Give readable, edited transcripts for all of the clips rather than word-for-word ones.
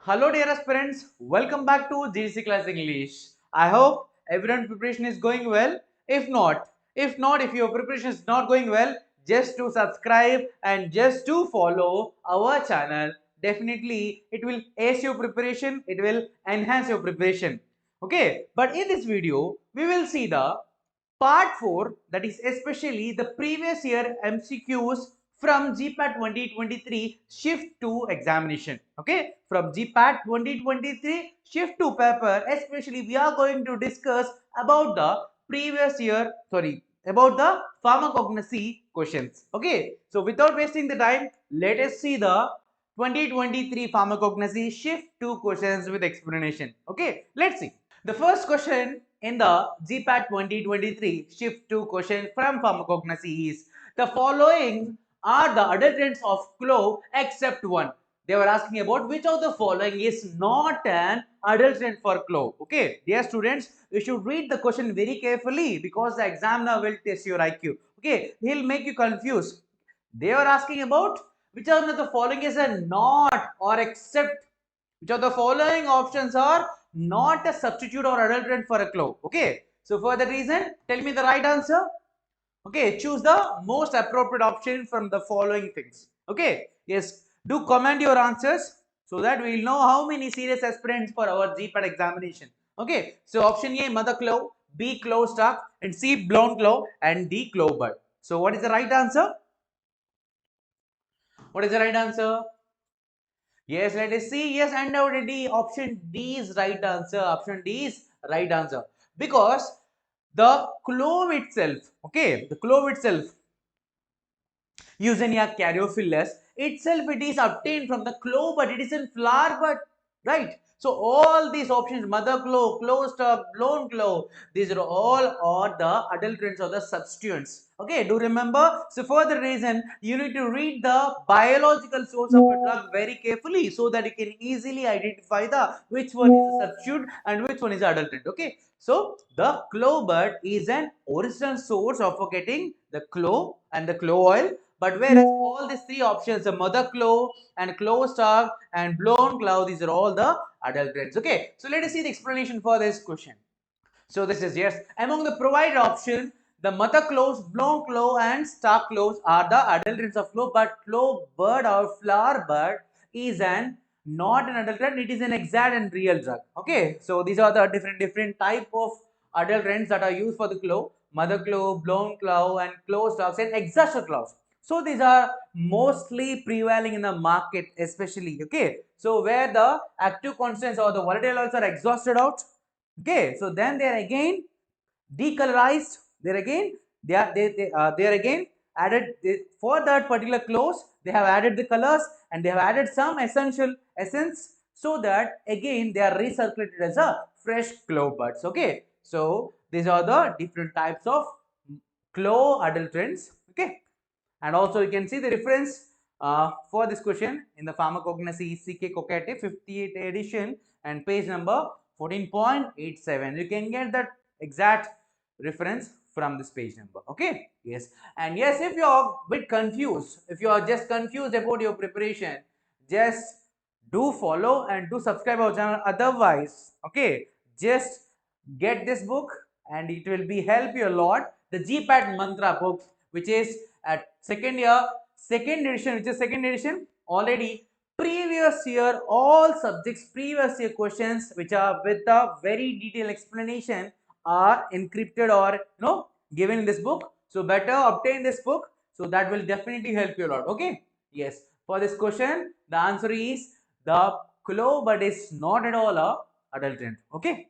Hello dear aspirants, welcome back to GC Class English. I hope everyone's preparation is going well. If your preparation is not going well, just to subscribe and just to follow our channel. Definitely it will ace your preparation, it will enhance your preparation. Okay, but in this video, we will see the Part 4, that is especially the previous year MCQs from Gpat 2023 shift to examination. Okay, from Gpat 2023 shift to paper, especially we are going to discuss about the about the pharmacognosy questions. Okay, so without wasting the time, let us see the 2023 pharmacognosy shift to questions with explanation. Okay, let's see. The first question in the Gpat 2023 shift to question from Pharmacognosy is the following are the adulterants of clove except one. They were asking about which of the following is not an adulterant for clove. Okay, dear students, you should read the question very carefully because the examiner will test your IQ. Okay, he'll make you confused. They are asking about which one of the following is a not or except. Which of the following options are not a substitute or adulterant for a clove? Okay. So for that reason, tell me the right answer. Okay. Choose the most appropriate option from the following things. Okay. Yes. Do comment your answers so that we will know how many serious aspirants for our Gpat examination. Okay. So option A, mother clove, B, clove stalk, and C, blown clove, and D, clove bud. So what is the right answer? What is the right answer? Yes, let us see. Yes, undoubtedly, option D is right answer. Option D is right answer because the clove itself, okay, the clove itself, Eugenia caryophyllus itself, it is obtained from the clove, but it is in flower, but right. So all these options, mother clove, clove stalk, blown clove, these are all are the adulterants or the substituents. Okay, do remember? So for the reason, you need to read the biological source of a drug very carefully so that you can easily identify the which one is a substitute and which one is adulterant. Okay, so the clove bud is an original source of getting the clove and the clove oil, but whereas all these three options, the mother clove and clove stalk and blown clove, these are all the adulterants. Okay, so let us see the explanation for this question. So this is yes, among the provided option, the mother cloves, blown clove and stalk cloves are the adulterants of clove, but clove bud or flower bud is an not an adulterant, it is an exact and real drug. Okay, so these are the different type of adulterants that are used for the clove, mother clove, blown clove, and clove stalks and exhausted cloves. So these are mostly prevailing in the market, especially. Okay, so where the active constants or the volatile oils are exhausted out. Okay, so then they are again decolorized. They are again added for that particular clothes. They have added the colors and they have added some essential essence so that again they are recirculated as a fresh clove buds. Okay, so these are the different types of clove adulterants. Okay, and also you can see the reference for this question in the Pharmacognosy CK Cocative 58th edition and page number 14.87. You can get that exact reference from this page number. Okay, yes, and yes, if you are a bit confused, if you are just confused about your preparation, just do follow and do subscribe our channel. Otherwise, okay, just get this book and it will be help you a lot. The Gpat mantra book, which is at second edition, which is second edition already. Previous year all subjects, previous year questions which are with a very detailed explanation are encrypted or given in this book. So better obtain this book, so that will definitely help you a lot. Okay, yes, for this question the answer is the clove bud is not at all a adulterant. Okay,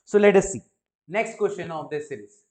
so let us see next question of this series.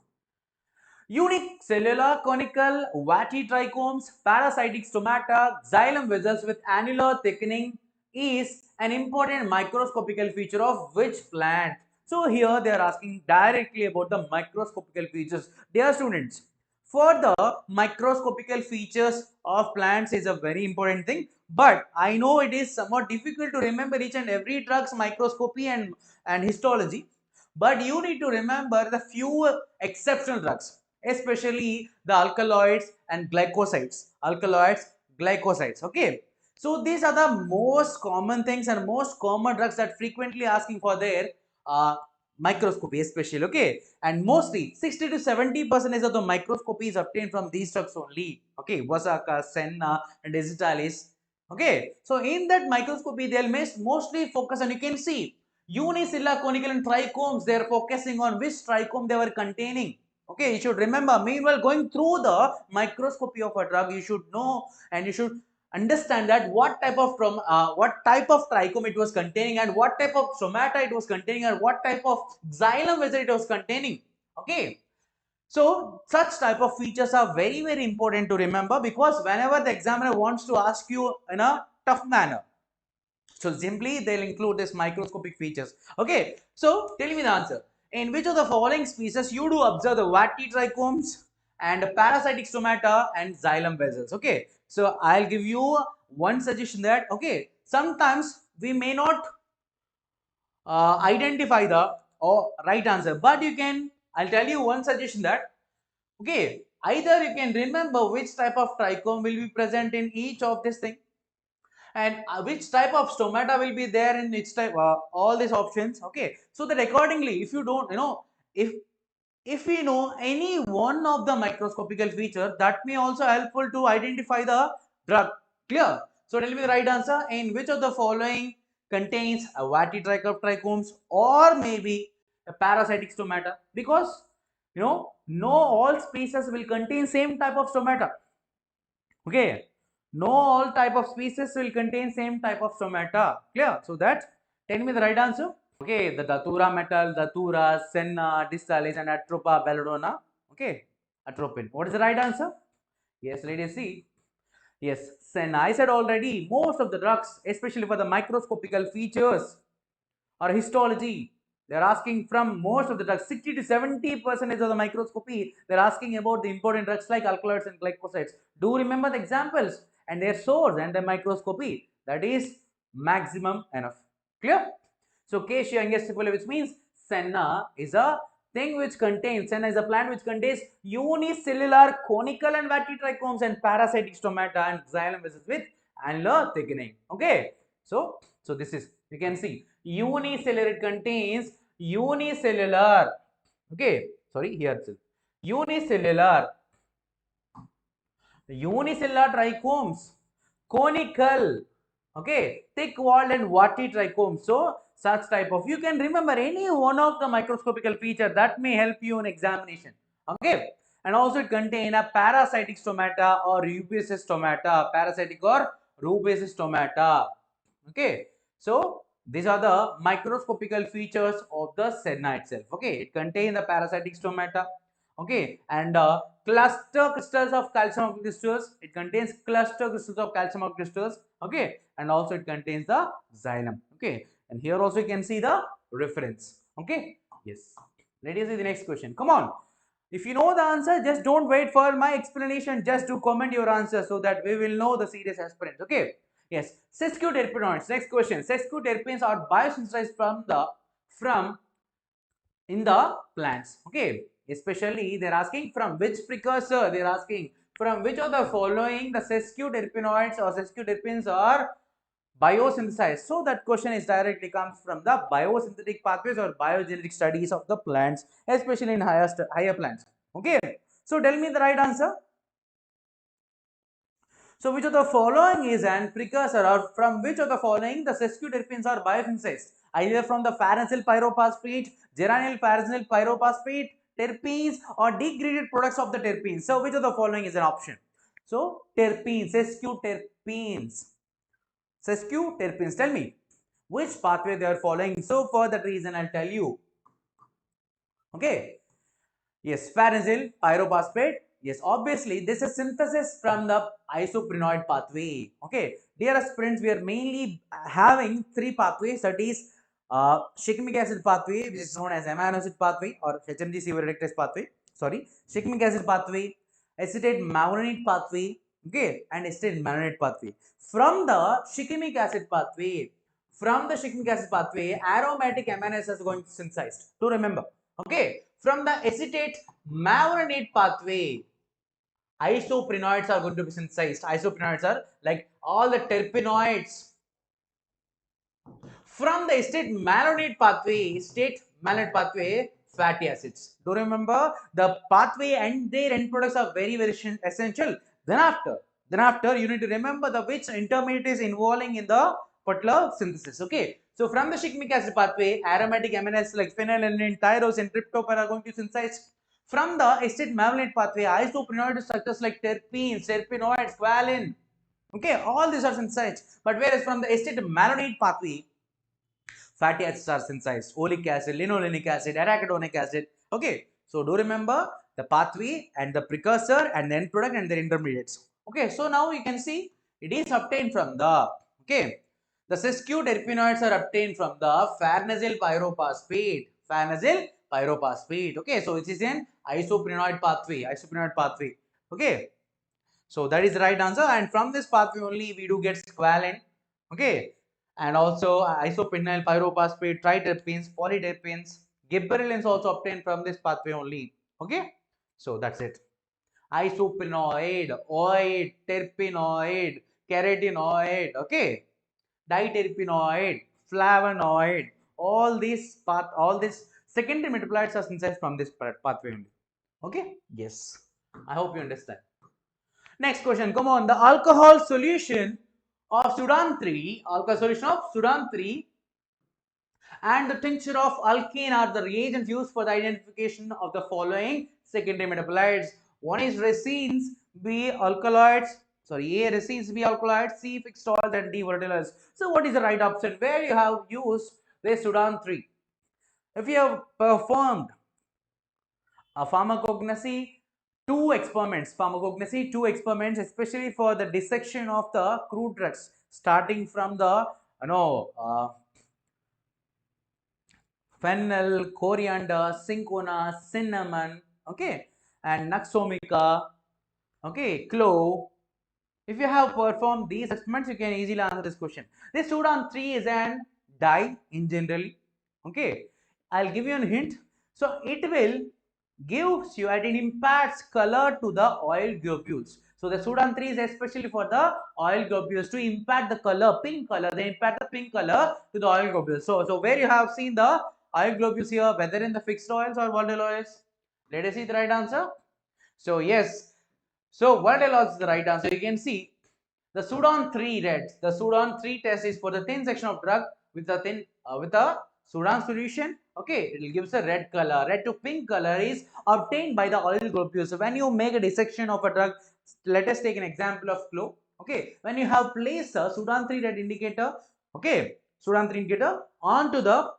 Unique cellular conical watty trichomes, parasitic stomata, xylem vessels with annular thickening is an important microscopical feature of which plant? So here they are asking directly about the microscopical features. Dear students, for the microscopical features of plants is a very important thing, but I know it is somewhat difficult to remember each and every drug's microscopy and histology, but you need to remember the few exceptional drugs, especially the alkaloids and glycosides. Alkaloids, glycosides. Okay. So these are the most common things and most common drugs that frequently asking for their microscopy especially, okay, and mostly 60 to 70% of the microscopy is obtained from these drugs only, okay, Wasaka, Senna and Digitalis, okay. So in that microscopy they'll mostly focus on, you can see unicellular, conical and trichomes, they are focusing on which trichome they were containing, okay. You should remember, meanwhile going through the microscopy of a drug, you should know and you should understand that what type of trichome it was containing and what type of stomata it was containing and what type of xylem vessel it was containing, okay. So such type of features are very very important to remember, because whenever the examiner wants to ask you in a tough manner, so simply they'll include this microscopic features, okay. So tell me the answer. In which of the following species you do observe the waxy trichomes and parasitic stomata and xylem vessels, okay. So I'll give you one suggestion that, okay, sometimes we may not identify the right answer, but you can, I'll tell you one suggestion that, okay, either you can remember which type of trichome will be present in each of this thing, and which type of stomata will be there in which type, all these options, okay. So that accordingly, if you don't, if we know any one of the microscopical feature, that may also helpful to identify the drug, clear. So tell me the right answer. In which of the following contains a waxy trichomes or maybe a parasitic stomata, because no all species will contain same type of stomata, okay. No all type of species will contain same type of stomata, clear. So that, tell me the right answer. Okay, the datura metal, datura, senna, distalis and atropa belladonna, okay, atropine. What is the right answer? Yes, ladies, see. Yes, senna. I said already, most of the drugs, especially for the microscopical features or histology, they're asking from most of the drugs, 60 to 70% of the microscopy, they're asking about the important drugs like alkaloids and glycosides. Do remember the examples and their source and the microscopy. That is maximum enough. Clear? So Cassia angustifolia, which means senna is a thing which contains, senna is a plant which contains unicellular conical and waxy trichomes and parasitic stomata and xylem vessels with annular thickening. Okay. So this is, you can see unicellular, it contains unicellular, okay, sorry, here itself, unicellular trichomes, conical, okay, thick walled and warty trichomes. So such type of, you can remember any one of the microscopical feature that may help you in examination, okay. And also it contain a parasitic stomata or rubeous stomata, parasitic or rubeous stomata, okay. So these are the microscopical features of the senna itself, okay. It contains the parasitic stomata, okay, and cluster crystals of calcium crystals, it contains cluster crystals of calcium crystals, okay, and also it contains the xylem, okay. And here also you can see the reference, okay. Yes, let us see the next question. Come on, if you know the answer, just don't wait for my explanation, just do comment your answer so that we will know the serious aspirants, okay. Yes, sesquiterpenoids, next question. Sesquiterpenes are biosynthesized from in the plants, okay. Especially they're asking from which precursor, they're asking from which of the following the sesquiterpenoids or sesquiterpenes are biosynthesized. So that question is directly comes from the biosynthetic pathways or biogenetic studies of the plants, especially in higher plants, okay. So tell me the right answer. So which of the following is an precursor, or from which of the following the sesquiterpenes are biosynthesized? Either from the pharancyl pyrophosphate, geranyl pharancyl pyrophosphate, terpenes or degraded products of the terpenes. So which of the following is an option? So terpenes, sesquiterpenes. Sesquiterpenes, tell me which pathway they are following. So for that reason I'll tell you. Okay. Yes, pharancyl pyrophosphate. Yes, obviously this is synthesis from the isoprenoid pathway. Okay, dear aspirants, we are mainly having three pathways. That is shikimic acid pathway, which is known as amino acid pathway or HMG reductase pathway. Sorry, shikimic acid pathway, acetate malonate pathway. Okay, and acetate malonate pathway. From the shikimic acid pathway, aromatic amino acids are going to synthesized. To remember. Okay, from the acetate malonate pathway, Isoprenoids are going to be synthesized. Isoprenoids are like all the terpenoids from the state malonate pathway, fatty acids. Do remember the pathway and their end products are very, very essential. Then after, you need to remember the which intermediate is involving in the particular synthesis. Okay. So from the shikimic acid pathway, aromatic amino acids like phenylalanine, tyrosine, tryptophan are going to synthesize. From the acetate malonate pathway, isoprenoid structures like terpenes, terpenoids, valine. Okay, all these are synthesized. But whereas from the acetate malonate pathway, fatty acids are synthesized: oleic acid, linolenic acid, arachidonic acid. Okay, so do remember the pathway and the precursor and the end product and their intermediates. Okay, so now you can see it is obtained from the, okay, the sesquiterpenoids terpenoids are obtained from the farnesyl pyrophosphate. Farnesyl pyrophosphate. Okay, so it is an isoprenoid pathway. Isoprenoid pathway. Okay, so that is the right answer. And from this pathway only we do get squalene. Okay, and also isoprenyl pyrophosphate, triterpenes, polyterpenes, gibberellins also obtained from this pathway only. Okay, so that's it. Isoprenoid, oid, terpenoid, carotenoid, okay, diterpenoid, flavonoid, all these secondary metabolites are synthesized from this pathway only. Okay, yes, I hope you understand. Next question, come on. The alcohol solution of Sudan 3, alcohol solution of Sudan 3 and the tincture of alkane are the reagents used for the identification of the following secondary metabolites. One is resins, B alkaloids, sorry, A resins, B alkaloids, C fixed oils, and D volatiles. So what is the right option? Where you have used the Sudan 3? If you have performed a pharmacognosy 2 experiments, especially for the dissection of the crude drugs, starting from the fennel, coriander, cinchona, cinnamon, okay, and naxomica, okay, clove. If you have performed these experiments, you can easily answer this question. This Sudan 3 is an dye in generally. Okay, I'll give you a hint. So it will gives you and it imparts color to the oil globules. So the Sudan 3 is especially for the oil globules to impact the color, pink color. They impact the pink color to the oil globules. So where you have seen the oil globules here, whether in the fixed oils or volatile oils. Let us see the right answer. So yes, so volatile oils is the right answer. You can see the Sudan 3 red. The Sudan 3 test is for the thin section of drug with a Sudan solution. Okay, it will give us a red color. Red to pink color is obtained by the oil globules. So when you make a dissection of a drug, let us take an example of clove. Okay, when you have placed a Sudan 3 red indicator, okay, Sudan 3 indicator onto the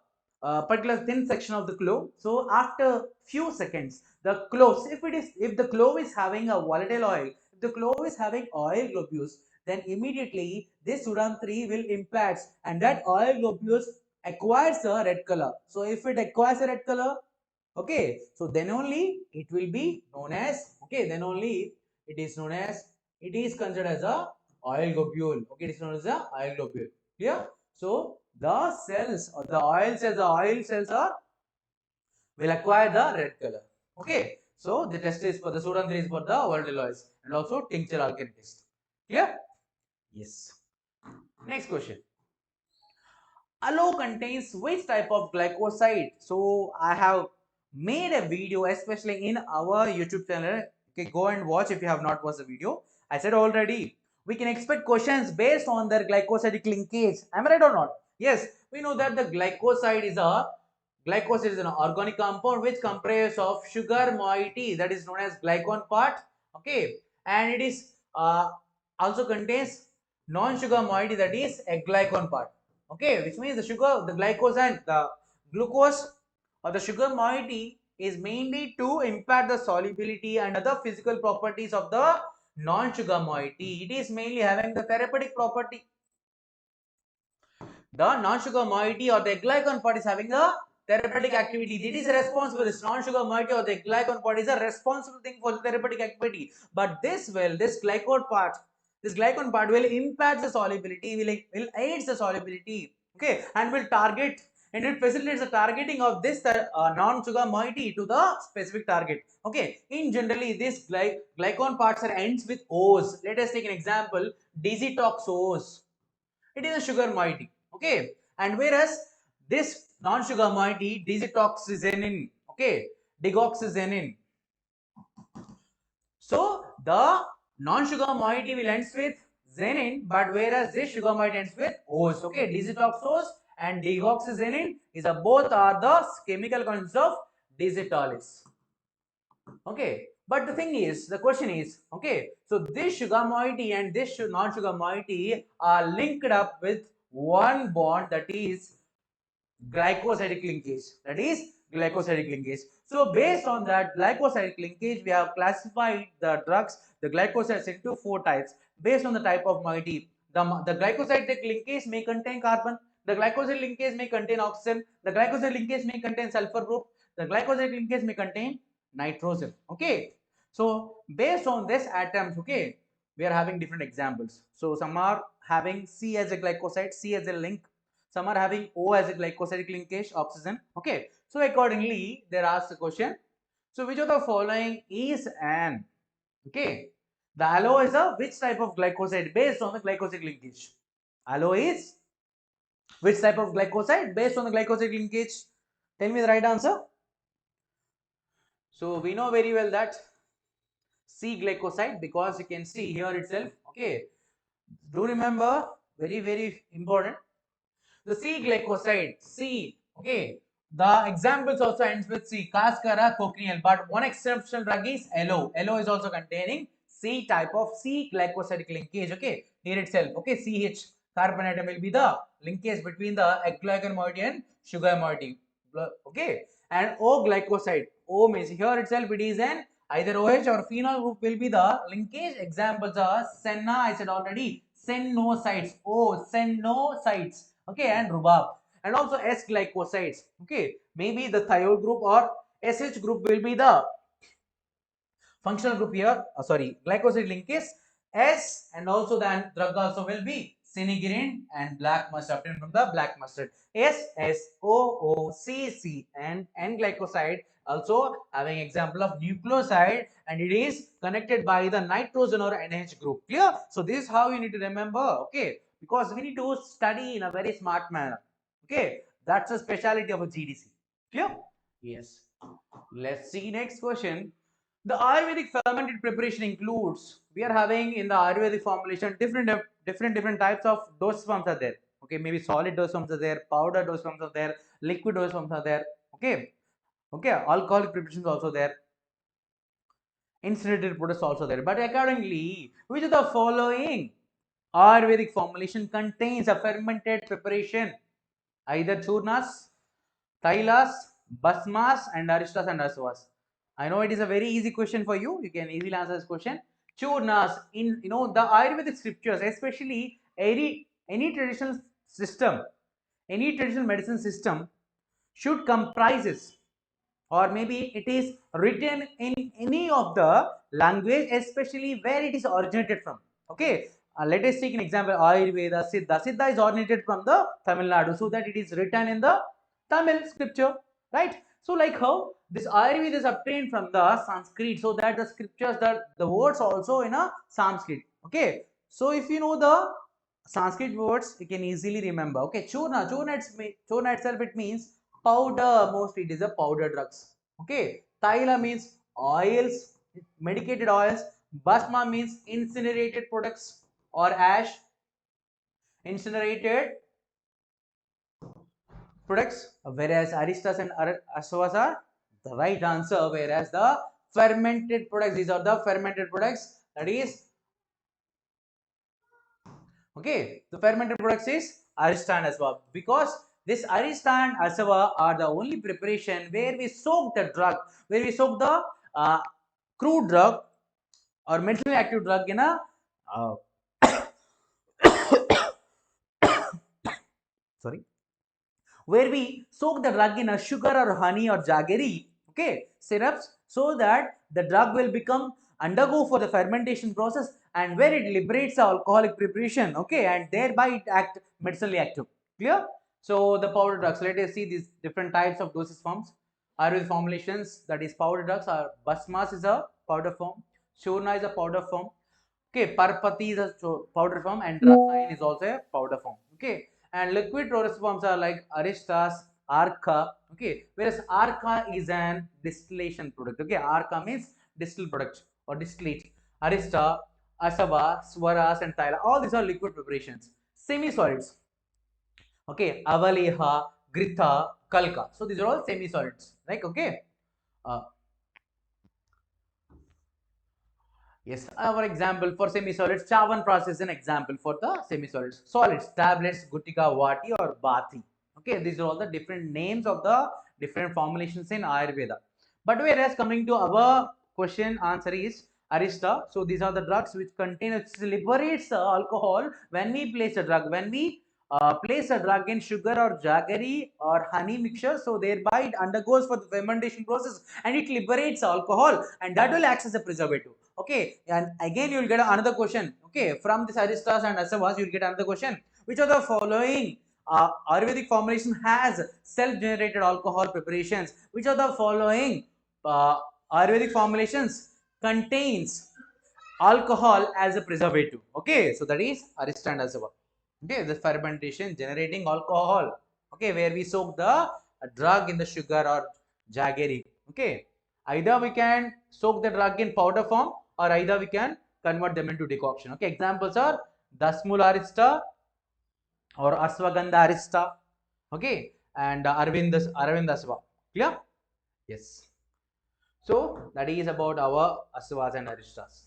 particular thin section of the clove. So after few seconds, the clove, if the clove is having a volatile oil, if the clove is having oil globules, then immediately this Sudan 3 will impact and that oil globules acquires a red color. So if it acquires a red color, okay, so then only it will be known as, okay, then only it is known as, it is considered as a oil globule. Okay, it is known as a oil globule. Clear? So the cells or the oil cells are will acquire the red color. Okay, so the test is for the Sudan 3 is for the volatile oils and also tincture alkane test. Clear? Yes. Next question. Aloe contains which type of glycoside? So I have made a video especially in our YouTube channel. Okay, go and watch if you have not watched the video. I said already, we can expect questions based on their glycosidic linkage. Am I right or not? Yes, we know that the glycoside is an organic compound which comprises of sugar moiety, that is known as glycon part. Okay, and it is also contains non-sugar moiety, that is a glycon part. Okay, which means the sugar, the glucose and the glucose or the sugar moiety is mainly to impact the solubility and other physical properties of the non-sugar moiety. It is mainly having the therapeutic property. The non-sugar moiety or the glycon part is having a therapeutic activity. It is responsible. This non-sugar moiety or the glycon part is a responsible thing for the therapeutic activity. But this glycon part will impact the solubility, will aids the solubility. Okay, and will target and it facilitates the targeting of this non-sugar moiety to the specific target. Okay, in generally this glycon parts are ends with O's. Let us take an example, digitoxose. It is a sugar moiety. Okay, and whereas this non-sugar moiety, digitoxyzenin, okay, digoxyzenin. So the non-sugar moiety will ends with zenin, but whereas this sugar moiety ends with O's. Okay, digitoxose and deoxyzenin is a both are the chemical constituents of digitalis. Okay, but the thing is, the question is, okay, so this sugar moiety and this non-sugar moiety are linked up with one bond, that is glycosidic linkage. That is glycosidic linkage. So based on that glycosidic linkage, we have classified the drugs, the glycosides, into four types based on the type of moiety. The glycosidic linkage may contain carbon, the glycoside linkage may contain oxygen, the glycoside linkage may contain sulfur group, the glycoside linkage may contain nitrogen. Okay, so based on this atoms, okay, we are having different examples. So some are having C as a glycoside, C as a link, some are having O as a glycosidic linkage, oxygen. Okay, so accordingly they are asked the question, so which of the following is an, okay, the aloe is a which type of glycoside based on the glycosidic linkage? Aloe is which type of glycoside based on the glycosidic linkage? Tell me the right answer. So we know very well that C glycoside, because you can see here itself. Okay, do remember, very important, the C glycoside, C, okay, the examples also ends with C, Cascara, cochineal, but one exceptional drug is aloe. Aloe is also containing C type of C glycosidic linkage, okay, here itself, okay, CH carbon atom will be the linkage between the glycan moiety and sugar moiety, okay, and O glycoside, O means here itself it is an either OH or phenol group will be the linkage. Examples are senna, I said already, sennosides, O sennosides, okay, and rhubarb, and also S glycosides, okay, maybe the thiol group or SH group will be the functional group here, sorry, glycoside linkage S, and also the drug also will be cinegrin and black mustard, obtained from the black mustard. S, S, O, O, C, C, and N glycoside also having example of nucleoside, and it is connected by the nitrogen or NH group. Clear? So this is how you need to remember, okay, because we need to study in a very smart manner. Okay, that's a speciality of a GDC. Clear? Yes. Let's see next question. The Ayurvedic fermented preparation includes, we are having in the Ayurvedic formulation different types of dose forms are there. Okay, maybe solid dose forms are there, powder dose forms are there, liquid dose forms are there. Okay, okay, alcoholic preparations also there, incinerated products also there. But accordingly, which of the following Ayurvedic formulation contains a fermented preparation? Either churnas, Tailas, Basmas, and Aristas and Asvas. I know it is a very easy question for you. You can easily answer this question. Churnas, in the Ayurvedic scriptures, especially any traditional system, any traditional medicine system should comprises, or maybe it is written in any of the language, especially where it is originated from. Okay, let us take an example, Ayurveda, Siddha. Siddha is originated from the Tamil Nadu, so that it is written in the Tamil scripture, right? So like how this Ayurveda is obtained from the Sanskrit, so that the scriptures, that the words also in a Sanskrit. Okay, so if you know the Sanskrit words, you can easily remember. Okay, churna itself, it means powder, mostly it is a powder drugs. Okay, Taila means oils, medicated oils. Bhasma means incinerated products or ash, incinerated products, whereas Aristas and Asvas are the right answer, whereas the fermented products, these are the fermented products, that is, okay, the fermented products is Arista and Asva, because this Arista and Asva are the only preparation where we soak the drug, where we soak the crude drug or mentally active drug in a uh, sorry, where we soak the drug in a sugar or honey or jaggery, okay, syrups, so that the drug will become undergo for the fermentation process, and where it liberates the alcoholic preparation, okay, and thereby it act medicinally active. Clear? So the powder drugs, let us see these different types of dosage forms. Ayurvedic formulations, that is powder drugs, are Basmas is a powder form, Churna is a powder form, okay, Parpati is a powder form, and Rasayan is also a powder form, okay. And liquid dosage forms are like Aristas, Arka, okay, whereas Arka is an distillation product, okay. Arka means distilled product or distillate. Arista, Asava, Swaras, and Thyla, all these are liquid preparations. Semi-solids, okay, Avaleha, Gritha, Kalka. So these are all semi-solids, right? Okay. Uh, yes, for example, for semi-solids, Chavan process is an example for the semi-solids. Solids, tablets, Gutika, Vati, or Bathi. Okay, these are all the different names of the different formulations in Ayurveda. But whereas coming to our question answer is Arista. So these are the drugs which contain, which liberates the alcohol when we place a drug. When we place a drug in sugar or jaggery or honey mixture, so thereby it undergoes for the fermentation process and it liberates alcohol, and that will act as a preservative. Okay, and again you will get another question. Okay, from this Aristas and Asavas, you will get another question. Which of the following Ayurvedic formulation has self-generated alcohol preparations? Which of the following Ayurvedic formulations contains alcohol as a preservative? Okay, so that is Arista and Asava. Okay, the fermentation generating alcohol. Okay, where we soak the drug in the sugar or jaggery. Okay, either we can soak the drug in powder form or either we can convert them into decoction. Okay, examples are Dasmul Arista or Aswagandha Arista. Okay, and Arvind Aswa. Clear? Yes. So that is about our Asvas and Aristas.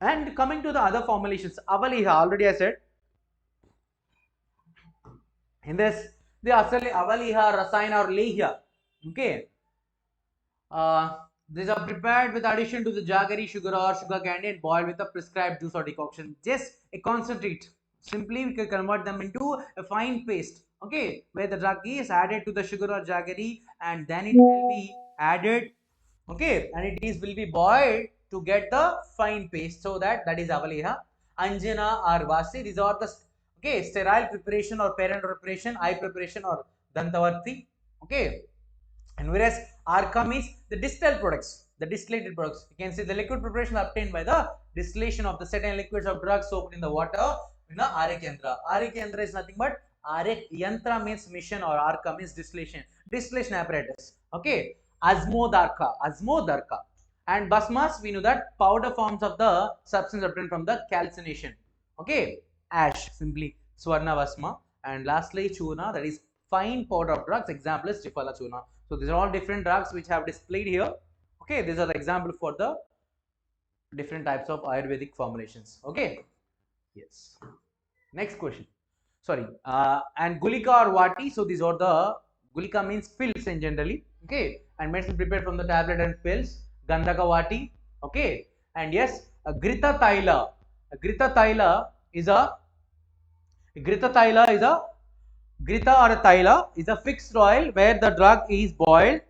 And coming to the other formulations, Avaliha, already I said. In this, the asali Avaliha, Rasayana or Lehya. Okay. These are prepared with addition to the jaggery, sugar or sugar candy and boiled with a prescribed juice or decoction. Just a concentrate. Simply we can convert them into a fine paste. Okay, where the drug is added to the sugar or jaggery and then it will be added. Okay, and it is will be boiled to get the fine paste. So that is Avaliha. Anjana or Vasi. These are the okay sterile preparation or parent preparation, eye preparation or Dantavarti. Okay. And whereas Arkham is the distilled products, the distillated products. You can see the liquid preparation obtained by the distillation of the certain liquids of drugs soaked in the water in the Arik Yantra. Arik Yantra is nothing but Arik Yantra means mission or Arkham means distillation apparatus. Okay, Asmodarka. And Basmas, we know that powder forms of the substance obtained from the calcination. Okay, ash, simply Swarna Basma. And lastly, Churna, that is fine powder of drugs. Example is Triphala Churna. So these are all different drugs which have displayed here. Okay, these are the example for the different types of Ayurvedic formulations. Okay, yes. Next question. Sorry, and Gulika or Vati. So these are the Gulika means pills in generally. Okay, and medicine prepared from the tablet and pills. Gandhaka Vati. Okay, and yes, Grita Thaila. Grita Thaila is a Grita Thaila is a Grita or a Thaila is a fixed oil where the drug is boiled,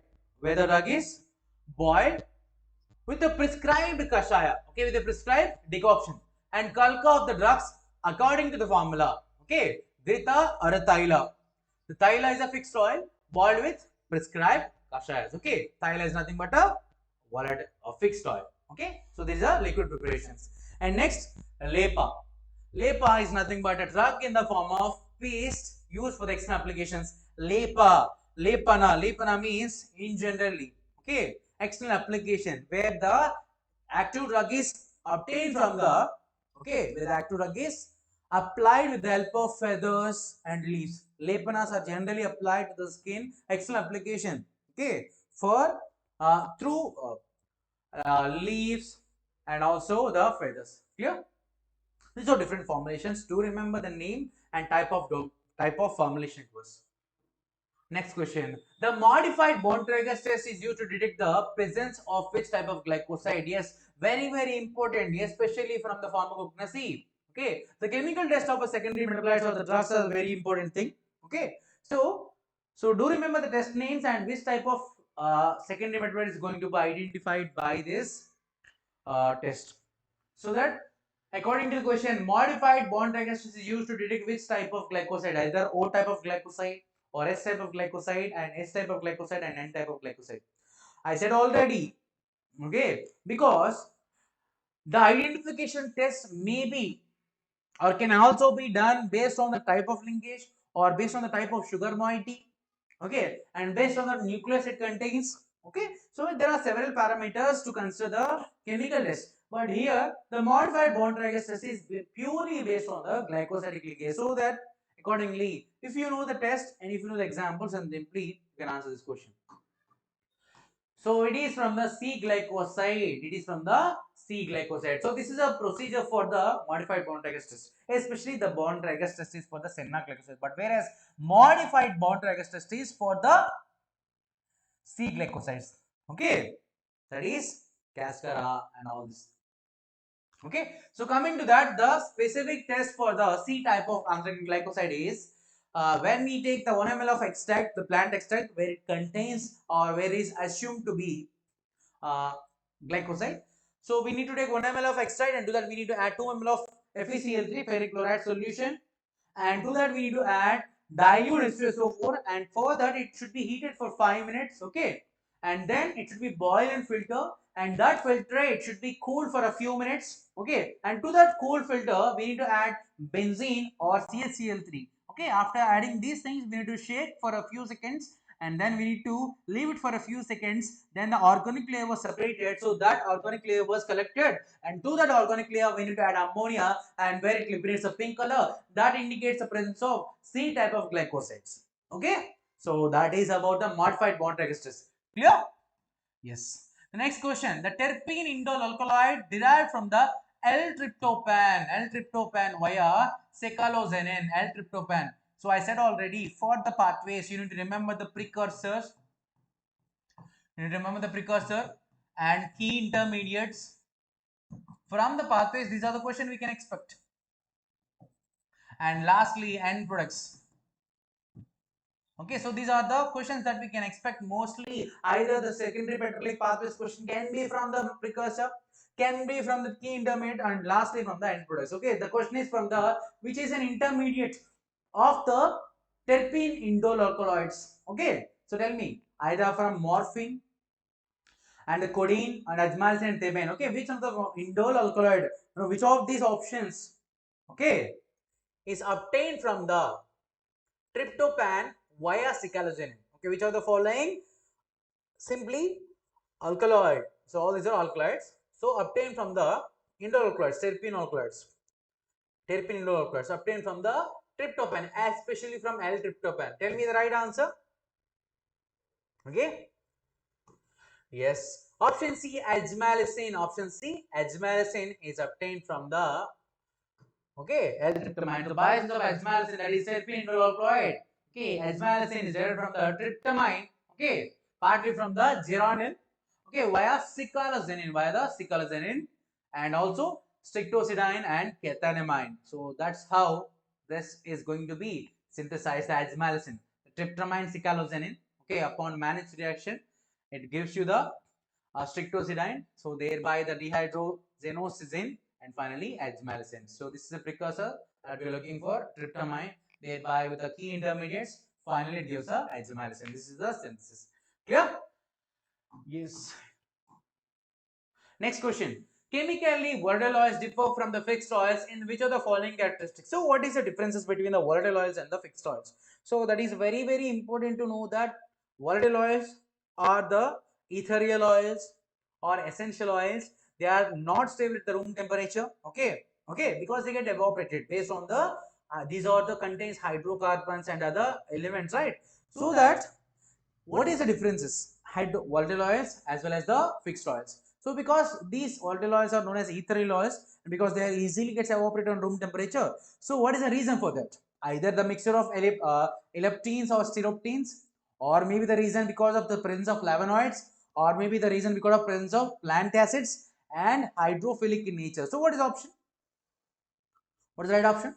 with a prescribed kashaya, okay, with a prescribed decoction, and kalka of the drugs according to the formula. Okay, Grita or a Thaila. The Thaila is a fixed oil boiled with prescribed kashayas. Okay, Thaila is nothing but a volatile or fixed oil. Okay, so these are liquid preparations. And next, Lepa. Lepa is nothing but a drug in the form of paste used for the external applications. Lepana means in generally. Okay, external application where the active drug is obtained from the, okay, where the active drug is applied with the help of feathers and leaves. Lepanas are generally applied to the skin, external application. Okay, for through leaves and also the feathers. Clear? These are different formulations. Do remember the name and type of formulation it was. Next question. The modified Bontrager's test is used to detect the presence of which type of glycoside? Yes, very important, especially from the pharmacognosy. Okay, the chemical test of a secondary metabolites of the drugs is a very important thing. Okay, so do remember the test names and which type of secondary metabolite is going to be identified by this test, so that According to the question, modified bond diagnosis is used to detect which type of glycoside, either O type of glycoside or S type of glycoside and S type of glycoside and N type of glycoside. I said already, okay, because the identification test may be or can also be done based on the type of linkage or based on the type of sugar moiety, okay, and based on the nucleus it contains, okay. So there are several parameters to consider the chemical test, but here the modified bond trigger test is purely based on the glycosidic linkage, so that accordingly if you know the test and if you know the examples and simply you can answer this question. So it is from the C glycoside. It is from the C glycoside. So this is a procedure for the modified bond trigger test. Especially the bond trigger test is for the Senna glycoside. But whereas modified bond trigger test is for the C glycosides. Okay. That is Cascara and all this. Okay. So coming to that, the specific test for the C type of anthraquinone glycoside is when we take the 1 ml of extract, the plant extract, where it contains or where is assumed to be uh, glycoside. So we need to take 1 ml of extract, and to that we need to add 2 ml of FeCl3 ferric chloride solution, and to that we need to add dilute H2SO4, and for that it should be heated for 5 minutes, okay, and then it should be boiled and filter, and that filtrate should be cooled for a few minutes, okay, and to that cool filter we need to add benzene or CaCl3, okay. After adding these things we need to shake for a few seconds, and then we need to leave it for a few seconds. Then the organic layer was separated, so that organic layer was collected, and to that organic layer we need to add ammonia, and where it liberates a pink color, that indicates the presence of C type of glycosides, okay. So that is about the modified bond registers. Clear? Yes. The next question, the terpene indole alkaloid derived from the L-tryptophan via secaloxanine, L-tryptophan. So I said already, for the pathways you need to remember the precursors, and key intermediates. From the pathways, these are the questions we can expect. And lastly, end products. Okay, so these are the questions that we can expect mostly. Either the secondary petroleum pathways question can be from the precursor, can be from the key intermediate, and lastly from the end products. Okay, the question is from the which is an intermediate of the terpene indole alkaloids. Okay, so tell me, either from morphine and the codeine and ajmalacin and thebane. Okay, which of the indole alkaloid, which of these options, okay, is obtained from the tryptophan via cycloxanine. Okay, which of the following? Simply alkaloid. So all these are alkaloids. So obtained from the indole alkaloids, terpene indole alkaloids obtained from the tryptophan, especially from L-tryptophan. Tell me the right answer. Okay. Yes. Option C, ajmalacin. Option C, ajmalacin is obtained from the, okay, L-tryptamine. So by essence of ajmalacin, that is terpene indole alkaloid. Okay, ajmalacin is derived from the tryptamine. Okay, partly from the geranyl. Okay, via cycloxanine, and also strictocidine and ketanamine. So that's how this is going to be synthesized as ajmalacin. Tryptamine, cycloxanine. Okay, upon managed reaction, it gives you the strictocidine. So thereby the dehydrogenosine, and finally ajmalacin. So this is a precursor that we are looking for, tryptamine. Thereby with the key intermediates, finally it gives a ajmalacin. This is the synthesis. Clear? Yes. Next question. Chemically, volatile oils differ from the fixed oils in which of the following characteristics? So what is the differences between the volatile oils and the fixed oils? So that is very, very important to know that volatile oils are the ethereal oils or essential oils. They are not stable at the room temperature. Okay. Okay. Because they get evaporated based on the, these are the contains hydrocarbons and other elements, right? So that what is the differences? Volatile oils as well as the fixed oils. So because these volatile oils are known as ethereal oils, because they are easily gets evaporated on room temperature. So what is the reason for that? Either the mixture of elliptines or steroptenes, or maybe the reason because of the presence of flavonoids, or maybe the reason because of presence of plant acids and hydrophilic in nature. So what is the option? What is the right option?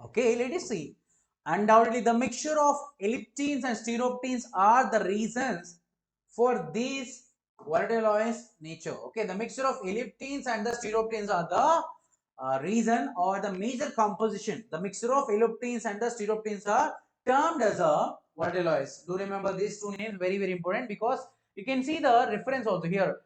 Okay, let us see. Undoubtedly, the mixture of elliptines and steroptenes are the reasons for these volatilised nature. Okay, the mixture of elliptines and the stereoptines are the reason or the major composition. The mixture of elliptines and the stereoptines are termed as a volatilised. Do remember these two names, very very important, because you can see the reference also here.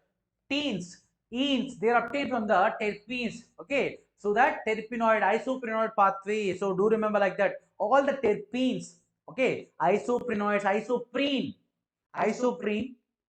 Teens, enes, they are obtained from the terpenes. Okay, so that terpenoid, isoprenoid pathway. So do remember like that. All the terpenes. Okay, isoprenoids, isoprene.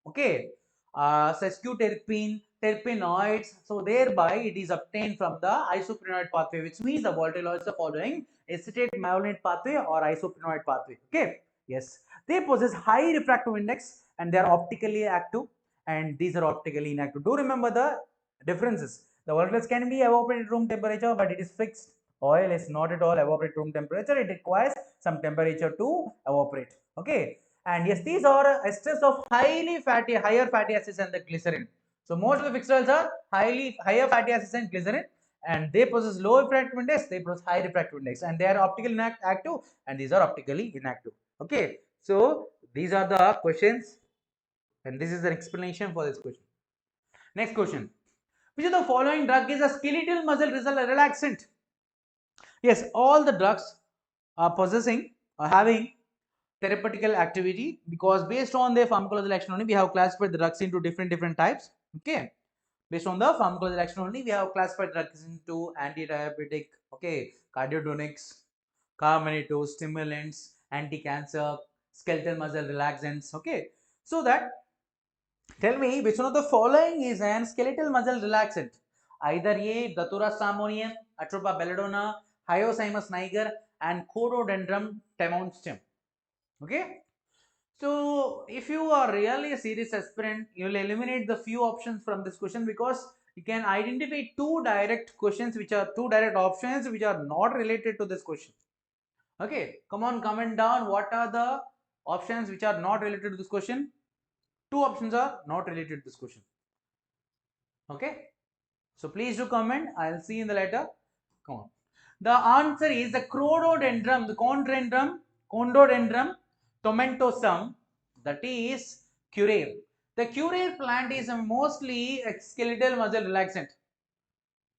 Okay, sesquiterpene, terpenoids. So thereby it is obtained from the isoprenoid pathway, which means the volatilised are following acetate malonate pathway or isoprenoid pathway. Okay, yes, they possess high refractive index and they are optically active, and these are optically inactive. Do remember the differences. The volatiles can be evaporated room temperature, but it is fixed. Oil is not at all evaporated room temperature. It requires some temperature to evaporate. Okay, and yes, these are esters of higher fatty acids and the glycerin. So most of the fixed oils are higher fatty acids and glycerin, and they possess low refractive index, they possess high refractive index, and they are optically active, and these are optically inactive. Okay, so these are the questions, and this is the explanation for this question. Next question: which of the following drug is a skeletal muscle relaxant? Yes, all the drugs are possessing or having therapeutical activity, because based on their pharmacological action only we have classified the drugs into different types. Okay, based on the pharmacological action only we have classified drugs into anti-diabetic, okay, cardiotonics, carminative, stimulants, anti-cancer, skeletal muscle relaxants. Okay, so that, tell me which one of the following is an skeletal muscle relaxant? Either A. Datura samonium, Atropa belladonna, Hyoscyamus niger, and Cododendron temonstem. Okay. So if you are really a serious aspirant, you will eliminate the few options from this question, because you can identify two direct questions, which are two direct options which are not related to this question. Okay, come on, comment down what are the options which are not related to this question. Two options are not related to this question. Okay, so please do comment. I'll see in the letter. Come on. The answer is the Condrodendrum tomentosum, that is curare. The curare plant is a mostly a skeletal muscle relaxant.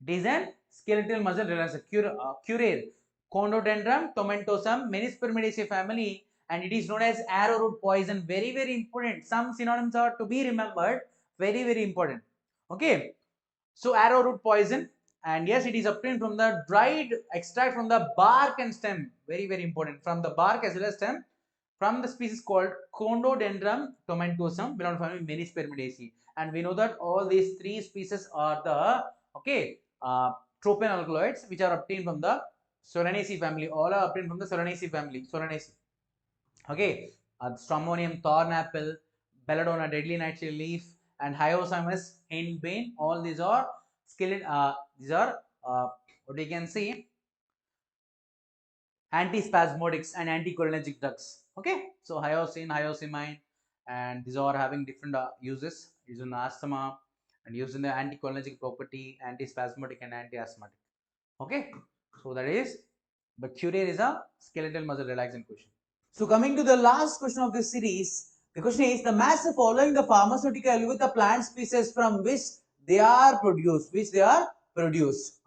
It is a skeletal muscle relaxant. Curare. Condrodendrum tomentosum, Menispermidaceae family, and it is known as arrowroot poison. Very very important. Some synonyms are to be remembered. Very very important. Okay. So arrowroot poison, and yes, it is obtained from the dried extract from the bark and stem. Very very important, from the bark as well as stem, from the species called Condrodendron tomentosum, belong to family Menispermidaceae. And we know that all these three species are the, okay, tropane alkaloids, which are obtained from the Solanaceae family. All are obtained from the Solanaceae family. Solanaceae. Okay, Stramonium thorn apple, belladonna deadly nightshade leaf, and Hyoscyamus henbane. All these are these are what you can say, antispasmodics and anticholinergic drugs. Okay, so hyoscine, hyoscimine, and these are having different uses. Used in asthma and used in the anticholinergic property, antispasmodic and anti-asthmatic. Okay, so that is, but curare is a skeletal muscle relaxant question. So coming to the last question of this series, the question is the mass following the pharmaceutical with the plant species from which they are produced,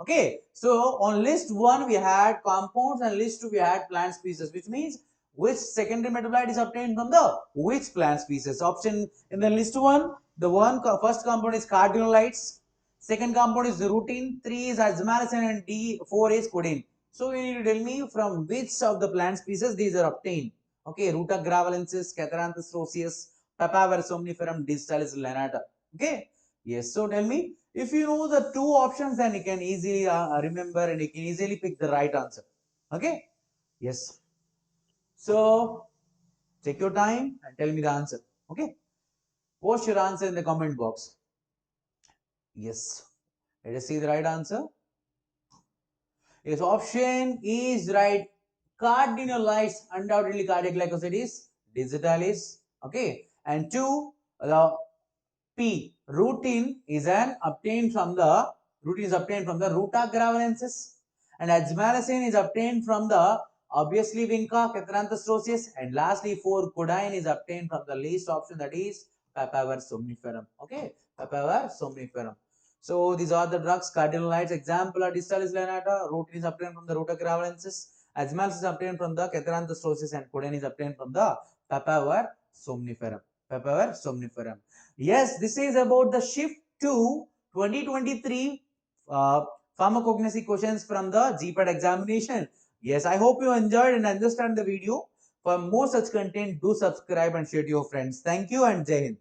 Okay, so on list 1 we had compounds and list 2 we had plant species, which means which secondary metabolite is obtained from the which plant species. Option in the list 1, the first compound is cardinolites, second compound is rutin, 3 is azmaracin, and D4 is codeine. So you need to tell me from which of the plant species these are obtained. Okay, Ruta gravelensis, Catharanthus roseus, Papaver somniferum, Distalis lanata. Okay, yes. So tell me, if you know the two options, then you can easily remember and you can easily pick the right answer. Okay, yes. So take your time and tell me the answer. Okay, post your answer in the comment box. Yes, let us see the right answer. Yes, option is right. Cardinalize, undoubtedly cardiac glycosid is digitalis. Okay, and 2, the P, rutin is obtained from the Ruta gravelensis, and azmaracin is obtained from the obviously Vinca, Catharanthus roseus, and lastly 4, codeine is obtained from the least option, that is papaver somniferum. Okay, papaver somniferum. So these are the drugs. Cardinalides. Example are distalis lanata. Rotin is obtained from the Rota gravelensis. Azmals is obtained from the Catharanthostosis, and codeine is obtained from the papaver somniferum. Papaver somniferum. Yes, this is about the shift to 2023 pharmacognosy questions from the Gpat examination. Yes, I hope you enjoyed and understand the video. For more such content, do subscribe and share to your friends. Thank you and Jai Hind.